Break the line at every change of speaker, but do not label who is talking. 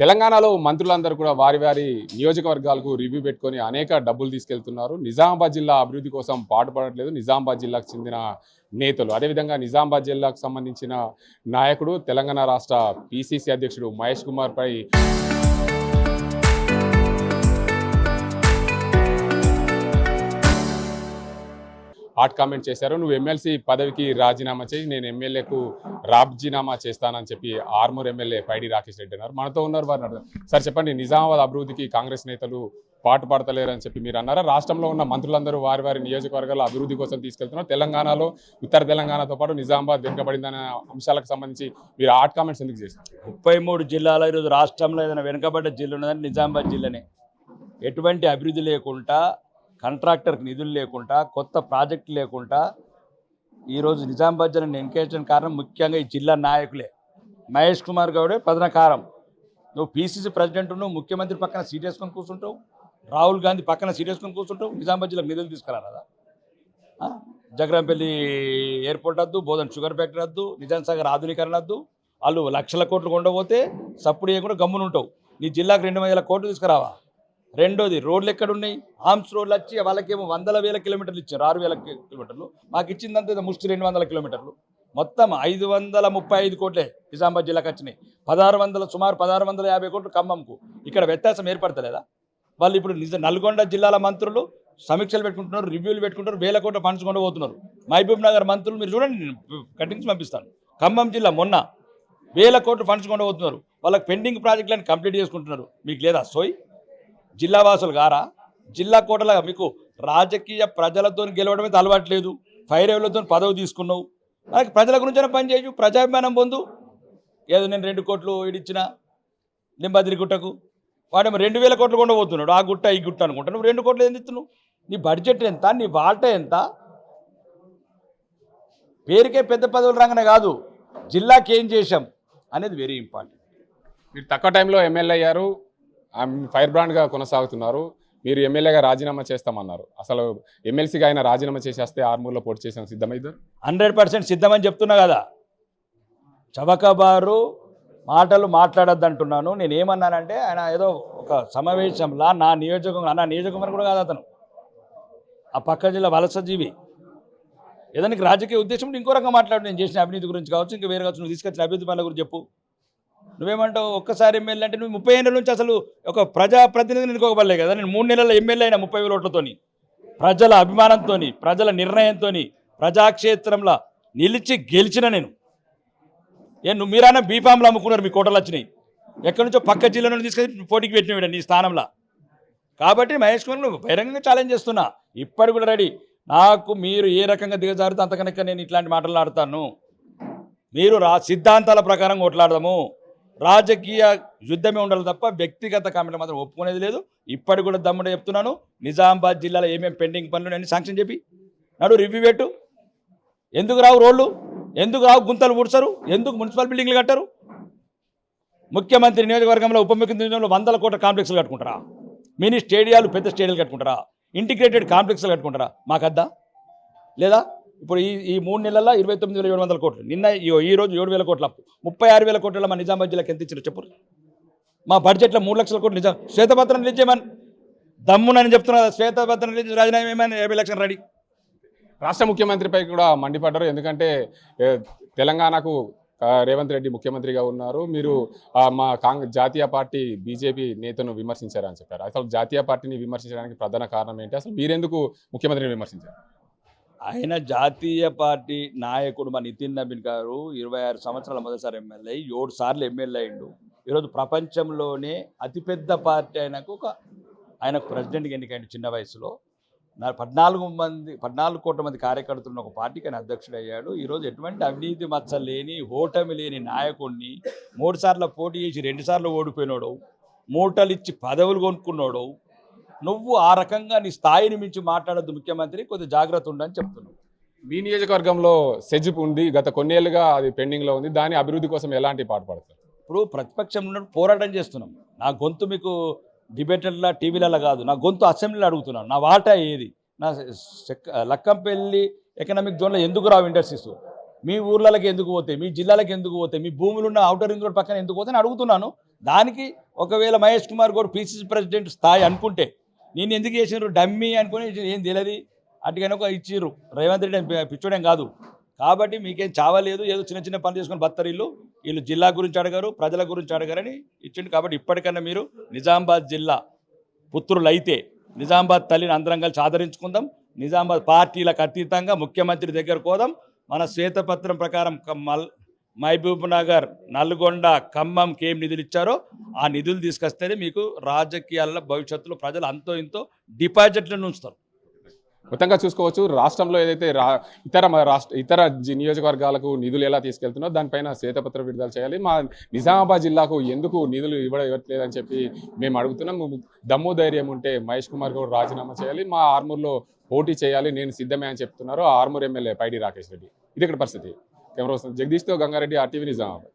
తెలంగాణలో మంత్రులందరూ కూడా వారి వారి నియోజకవర్గాలకు రివ్యూ పెట్టుకొని అనేక డబ్బులు తీసుకెళ్తున్నారు. నిజామాబాద్ జిల్లా అభివృద్ధి కోసం పాటుపడట్లేదు నిజామాబాద్ జిల్లాకు చెందిన నేతలు. అదేవిధంగా నిజామాబాద్ జిల్లాకు సంబంధించిన నాయకుడు తెలంగాణ రాష్ట్ర పిసిసి అధ్యక్షుడు మహేష్ కుమార్ పై హాట్ కామెంట్ చేశారు. నువ్వు ఎమ్మెల్సీ పదవికి రాజీనామా చేయి, నేను ఎమ్మెల్యేకు రాజీనామా చేస్తానని చెప్పి ఆర్మూర్ ఎమ్మెల్యే పైడి రాకేష్ రెడ్డి అన్నారు. మనతో ఉన్నారు వారిని అడుగుదాం. సార్ చెప్పండి, నిజామాబాద్ అభివృద్ధికి కాంగ్రెస్ నేతలు పాటుపడతలేరని చెప్పి మీరు అన్నారా? రాష్ట్రంలో ఉన్న మంత్రులందరూ వారి వారి నియోజకవర్గాల అభివృద్ధి కోసం తీసుకెళ్తున్నారు. తెలంగాణలో ఉత్తర తెలంగాణతో పాటు నిజామాబాద్ వెనుకబడిందనే అంశాలకు సంబంధించి మీరు హాట్ కామెంట్స్ ఎందుకు చేస్తారు?
33 జిల్లాల ఈరోజు రాష్ట్రంలో ఏదైనా వెనుకబడ్డ జిల్లా ఉన్నదని నిజామాబాద్ జిల్లానే. ఎటువంటి అభివృద్ధి లేకుండా, కాంట్రాక్టర్కి నిధులు లేకుండా, కొత్త ప్రాజెక్టు లేకుండా ఈరోజు నిజామాబాద్ జిల్లాని ఎన్కేసిన కారణం ముఖ్యంగా ఈ జిల్లా నాయకులే. మహేష్ కుమార్ గౌడే ప్రధాన కారణం. నువ్వు పీసీసీ ప్రెసిడెంట్, నువ్వు ముఖ్యమంత్రి పక్కన సీట్ వేసుకొని కూర్చుంటావు, రాహుల్ గాంధీ పక్కన సీట్ వేసుకొని కూర్చుంటావు. నిజామాబాద్ జిల్లాకు నిధులు తీసుకురాదా? జగరంపల్లి ఎయిర్పోర్ట్ వద్దు, బోధన్ షుగర్ ఫ్యాక్టరీ వద్దు, నిజాం సాగర్ ఆధునీకరణ వద్దు. వాళ్ళు లక్షల కోట్లు కొండపోతే సప్పుడు చేయకుండా గమ్మునుంటావు. నీ జిల్లాకు 2,000 కోట్లు తీసుకురావా? రెండోది, రోడ్లు ఎక్కడున్నాయి? ఆర్మ్స్ రోడ్లు వచ్చి వాళ్ళకేమో 100,000 కిలోమీటర్లు ఇచ్చారు, 6,000 కిలోమీటర్లు. మాకు ఇచ్చిందంతా ముష్టి 200 కిలోమీటర్లు. మొత్తం 535 కోట్లే నిజామాబాద్ జిల్లాకు వచ్చినాయి. సుమారు 1,650 కోట్లు ఖమ్మంకు. ఇక్కడ వ్యత్యాసం ఏర్పడతలేదా? వాళ్ళు ఇప్పుడు నల్గొండ జిల్లాల మంత్రులు సమీక్షలు పెట్టుకుంటున్నారు, రివ్యూలు పెట్టుకుంటారు, 1,000 కోట్ల ఫండ్స్ కొండ పోతున్నారు. మహబూబ్ నగర్ మంత్రులు మీరు చూడండి, నేను కటింగ్స్ పంపిస్తాను. ఖమ్మం జిల్లా మొన్న 1,000 కోట్ల ఫండ్స్ కొండ పోతున్నారు. వాళ్ళకి పెండింగ్ ప్రాజెక్టులను కంప్లీట్ చేసుకుంటున్నారు. మీకు లేదా సోయి? జిల్లా వాసులు గారా? జిల్లా కోటలా మీకు రాజకీయ ప్రజలతో గెలవడమే అలవాటు లేదు. ఫైరేవులతో పదవి తీసుకున్నావు. మనకి ప్రజల గురించిన పని చేయు, ప్రజాభిమానం పొందు. ఏదో నేను 2 కోట్లు ఇడిచ్చిన నింబాద్రి గుట్టకు, వాడేమో 2,000 కోట్లు కొండ పోతున్నాడు. ఆ గుట్ట ఈ గుట్ట అనుకుంటా. నువ్వు 2 కోట్లు ఎందుకు ఇస్తున్నావు? నీ బడ్జెట్ ఎంత? నీ వాటా ఎంత? పేరుకే పెద్ద పదవులు రాగానే కాదు, జిల్లాకి ఏం చేశాం అనేది వెరీ ఇంపార్టెంట్.
మీరు తక్కువ టైంలో ఎమ్మెల్యే అయ్యారు, ఫైర్ బ్రాండ్గా కొనసాగుతున్నారు. మీరు ఎమ్మెల్యేగా రాజీనామా చేస్తామన్నారు. అసలు ఎమ్మెల్సీగా ఆయన రాజీనామా చేసేస్తే ఆర్మూర్లో పోటీ చేసిన సిద్ధమైందారు?
100% సిద్ధమని చెప్తున్నా కదా. చవకబారు మాటలు మాట్లాడద్దు అంటున్నాను. నేను ఏమన్నానంటే, ఆయన ఏదో ఒక సమావేశంలో నా నియోజకవర్గం కూడా కాదు, అతను ఆ పక్క జిల్లా వలసజీవి. ఏదానికి రాజకీయ ఉద్దేశం ఇంకో రకంగా మాట్లాడు. నేను చేసిన అవినీతి గురించి కావచ్చు, ఇంకా వేరే కావచ్చు, నువ్వు తీసుకొచ్చిన అభివృద్ధి పనుల గురించి చెప్పు. నువ్వేమంటావు? ఒక్కసారి ఎమ్మెల్యే అంటే నువ్వు 30 ఏళ్ళ నుంచి అసలు ఒక ప్రజాప్రతినిధిని ఎన్నుకోగలే కదా. నేను 3 నెలల ఎమ్మెల్యే అయినా 30,000 ఓట్లతోని, ప్రజల అభిమానంతో, ప్రజల నిర్ణయంతో, ప్రజాక్షేత్రంలో నిలిచి గెలిచిన నేను. నువ్వు మీరైనా బీఫామ్లు అమ్ముకున్నారు, మీ కోటలు వచ్చినాయి. ఎక్కడి నుంచో పక్క జిల్లా నుండి తీసుకొని పోటీకి పెట్టినవిడ నీ స్థానంలో. కాబట్టి మహేష్ కుమార్ నువ్వు బహిరంగంగా ఛాలెంజ్ చేస్తున్నా, ఇప్పటి కూడా రెడీ. నాకు మీరు ఏ రకంగా దిగజారితే అంతకనక నేను ఇట్లాంటి మాటలు ఆడతాను. మీరు సిద్ధాంతాల ప్రకారం కొట్లాడదాము. రాజకీయ యుద్ధమే ఉండాలి తప్ప వ్యక్తిగత కామెంట్ మాత్రం ఒప్పుకునేది లేదు. ఇప్పటికి కూడా దమ్ముడే చెప్తున్నాను. నిజామాబాద్ జిల్లాలో ఏమేమి పెండింగ్ పనులు అన్ని శాంక్షన్ చెప్పి నాడు రివ్యూ పెట్టు. ఎందుకు రావు రోడ్లు? ఎందుకు రావు గుంతలు పూడ్చరు? ఎందుకు మున్సిపల్ బిల్డింగ్లు కట్టారు? ముఖ్యమంత్రి నియోజకవర్గంలో, ఉప ముఖ్యమంత్రి 100 కోట్ల కాంప్లెక్స్లు కట్టుకుంటారా? మినీ స్టేడియాలు, పెద్ద స్టేడియాలు కట్టుకుంటారా? ఇంటిగ్రేటెడ్ కాంప్లెక్స్లు కట్టుకుంటారా? మాకద్దా లేదా? ఇప్పుడు ఈ 3 నెలల్లో 29,700 కోట్లు. నిన్న ఈరోజు 7,000 కోట్ల అప్పు, 36,000 కోట్ల మా నిజామాబాద్ జిల్లాకి ఎంత ఇచ్చారు చెప్పు. మా బడ్జెట్లో 3 లక్షల కోట్లు నిజాం శ్వేతపత్రం రిలీజ్ చేయమని దమ్మునని చెప్తున్నా. శ్వేతపత్రం రిలీజ్, రాజీనామా ఏమని 50 లక్షలు రెడీ.
రాష్ట్ర ముఖ్యమంత్రిపై కూడా మండిపడ్డారు. ఎందుకంటే తెలంగాణకు రేవంత్ రెడ్డి ముఖ్యమంత్రిగా ఉన్నారు, మీరు మా జాతీయ పార్టీ బీజేపీ నేతను విమర్శించారని చెప్పారు. అసలు జాతీయ పార్టీని విమర్శించడానికి ప్రధాన కారణం ఏంటి? అసలు మీరెందుకు ముఖ్యమంత్రిని విమర్శించారు?
ఆయన జాతీయ పార్టీ నాయకుడు మా నితిన్ నబీన్ గారు 26 సంవత్సరాల మొదటిసారి ఎమ్మెల్యే, 7 సార్లు ఎమ్మెల్యే అయిండు. ఈరోజు ప్రపంచంలోనే అతిపెద్ద పార్టీ ఆయనకు ప్రెసిడెంట్గా ఎన్నికైంది చిన్న వయసులో. 14 కోట్ల మంది కార్యకర్తలు ఒక పార్టీకి ఆయన అధ్యక్షుడు అయ్యాడు. ఈరోజు ఎటువంటి అవినీతి మచ్చ లేని, ఓటమి లేని నాయకుడిని 3 సార్లు పోటీ చేసి 2 సార్లు ఓడిపోయినాడు, మూటలు ఇచ్చి పదవులు కొనుక్కున్నాడు. నువ్వు ఆ రకంగా నీ స్థాయిని మించి మాట్లాడద్దు ముఖ్యమంత్రి, కొద్దిగా జాగ్రత్త ఉండని చెప్తున్నావు.
మీ నియోజకవర్గంలో సెజిప్ ఉంది, గత కొన్నేళ్లుగా అది పెండింగ్లో ఉంది. దాని అభివృద్ధి కోసం ఎలాంటి పాటుపడతారు?
ఇప్పుడు ప్రతిపక్షంలో పోరాటం చేస్తున్నాం. నా గొంతు మీకు డిబేటర్లా, టీవీలలో కాదు, నా గొంతు అసెంబ్లీలో అడుగుతున్నాను. నా వాటా ఏది? నా లక్కంపల్లి ఎకనామిక్ జోన్లో ఎందుకు రావు ఇండస్ట్రీస్? మీ ఊర్లకి ఎందుకు పోతాయి? మీ జిల్లాలకు ఎందుకు పోతాయి? మీ భూములు ఉన్న ఔటర్ రింగ్ రోడ్ పక్కన ఎందుకు పోతాయి అని అడుగుతున్నాను. దానికి ఒకవేళ మహేష్ కుమార్ గౌడ్ పిసిసి ప్రెసిడెంట్ స్థాయి అనుకుంటే నేను ఎందుకు చేసినారు డమ్మీ అనుకుని ఏం తెలియదు అటుకైనా ఒక ఇచ్చిర్రు రేవంత్ రెడ్డి పిచ్చోడేం కాదు కాబట్టి మీకేం చావలేదు ఏదో చిన్న చిన్న పనులు చేసుకొని బత్తరు వీళ్ళు జిల్లా గురించి అడగారు ప్రజల గురించి అడగారని ఇచ్చిండు కాబట్టి ఇప్పటికన్నా మీరు నిజామాబాద్ జిల్లా పుత్రులు అయితే నిజామాబాద్ తల్లిని అందరం కలిసి ఆదరించుకుందాం నిజామాబాద్ పార్టీలకు అతీతంగా ముఖ్యమంత్రి దగ్గరకు పోదాం మన శ్వేతపత్రం ప్రకారం మహబూబ్ నగర్ నల్గొండ ఖమ్మంకి ఏం నిధులు ఇచ్చారో ఆ నిధులు తీసుకొస్తేనే మీకు రాజకీయాల్లో భవిష్యత్తులో ప్రజలు అంతో ఇంతో డిపాజిట్లను ఉంచుతారు.
మొత్తంగా చూసుకోవచ్చు రాష్ట్రంలో ఏదైతే ఇతర నియోజకవర్గాలకు నిధులు ఎలా తీసుకెళ్తున్నారో దానిపైన శ్వేతపత్రం విడుదల చేయాలి. మా నిజామాబాద్ జిల్లాకు ఎందుకు నిధులు ఇవ్వట్లేదని చెప్పి మేము అడుగుతున్నాం. దమ్ము ధైర్యం ఉంటే మహేష్ కుమార్ గౌడ్ రాజీనామా చేయాలి, మా ఆర్మూర్లో పోటీ చేయాలి, నేను సిద్ధమే అని చెప్తున్నారు ఆర్మూర్ ఎమ్మెల్యే పైడి రాకేష్ రెడ్డి. ఇది ఇక్కడ పరిస్థితి. కెమెరా జగదీష్తో గంగారెడ్డి RTV నిజామాబాద్.